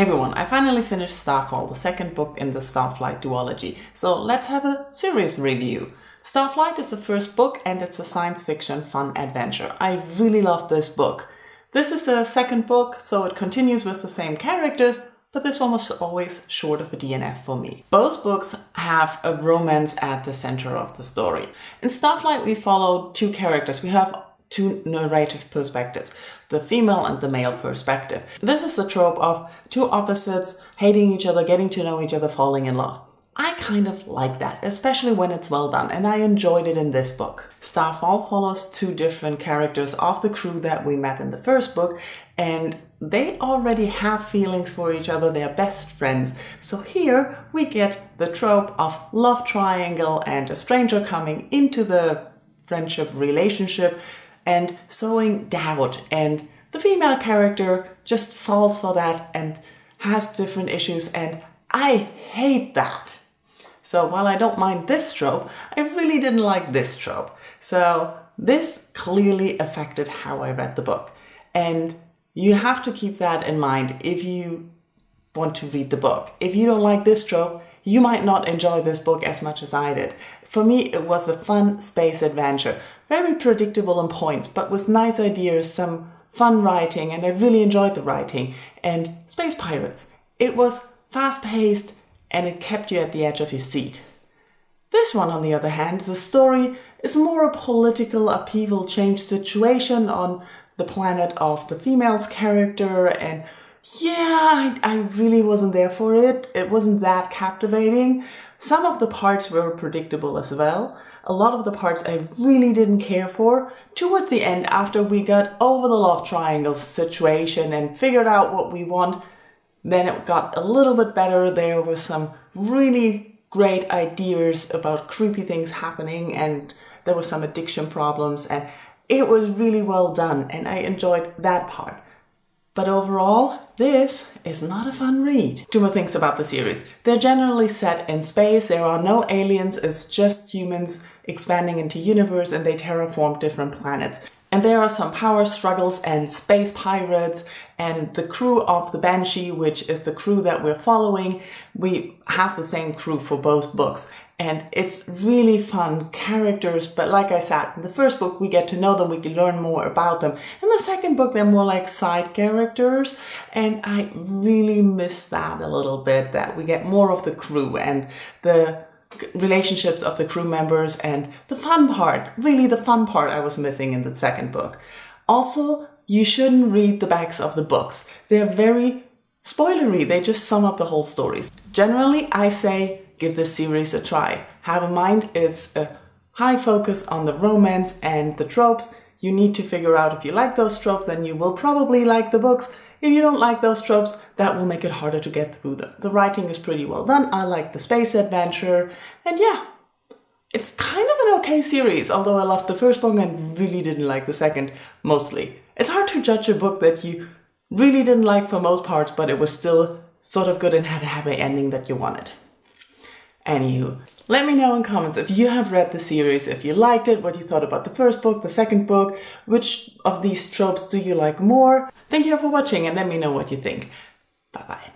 Hey everyone, I finally finished Starfall, the second book in the Starflight Duology, so let's have a series review. Starflight is the first book and it's a science fiction fun adventure. I really loved this book. This is the second book, so it continues with the same characters, but this one was always short of a DNF for me. Both books have a romance at the center of the story. In Starflight we follow two characters. We have two narrative perspectives, the female and the male perspective. This is a trope of two opposites hating each other, getting to know each other, falling in love. I kind of like that, especially when it's well done, and I enjoyed it in this book. Starfall follows two different characters of the crew that we met in the first book, and they already have feelings for each other, they're best friends. So here we get the trope of love triangle and a stranger coming into the friendship relationship and sowing doubt, and the female character just falls for that and has different issues, and I hate that. So while I don't mind this trope, I really didn't like this trope. So this clearly affected how I read the book, and you have to keep that in mind if you want to read the book. If you don't like this trope, you might not enjoy this book as much as I did. For me, it was a fun space adventure. Very predictable in points, but with nice ideas, some fun writing, and I really enjoyed the writing. And space pirates. It was fast-paced, and it kept you at the edge of your seat. This one, on the other hand, the story is more a political upheaval change situation on the planet of the female's character, and yeah, I really wasn't there for it. It wasn't that captivating. Some of the parts were predictable as well. A lot of the parts I really didn't care for. Towards the end, after we got over the love triangle situation and figured out what we want, then it got a little bit better. There were some really great ideas about creepy things happening, and there were some addiction problems, and it was really well done, and I enjoyed that part. But overall, this is not a fun read. Two more things about the series. They're generally set in space, there are no aliens, it's just humans expanding into universe, and they terraform different planets. And there are some power struggles and space pirates, and the crew of the Banshee, which is the crew that we're following, we have the same crew for both books. And it's really fun characters, but like I said, in the first book we get to know them, we can learn more about them. In the second book they're more like side characters, and I really miss that a little bit, that we get more of the crew and the relationships of the crew members, and the fun part, really the fun part I was missing in the second book. Also, you shouldn't read the backs of the books. They're very spoilery, they just sum up the whole stories. Generally, I say give this series a try. Have in mind it's a high focus on the romance and the tropes. You need to figure out if you like those tropes, then you will probably like the books. If you don't like those tropes, that will make it harder to get through them. The writing is pretty well done. I like the space adventure, and yeah, it's kind of an okay series, although I loved the first book and really didn't like the second, mostly. It's hard to judge a book that you really didn't like for most parts, but it was still sort of good and had a happy ending that you wanted. Anywho, let me know in comments if you have read the series, if you liked it, what you thought about the first book, the second book, which of these tropes do you like more? Thank you for watching, and let me know what you think. Bye bye.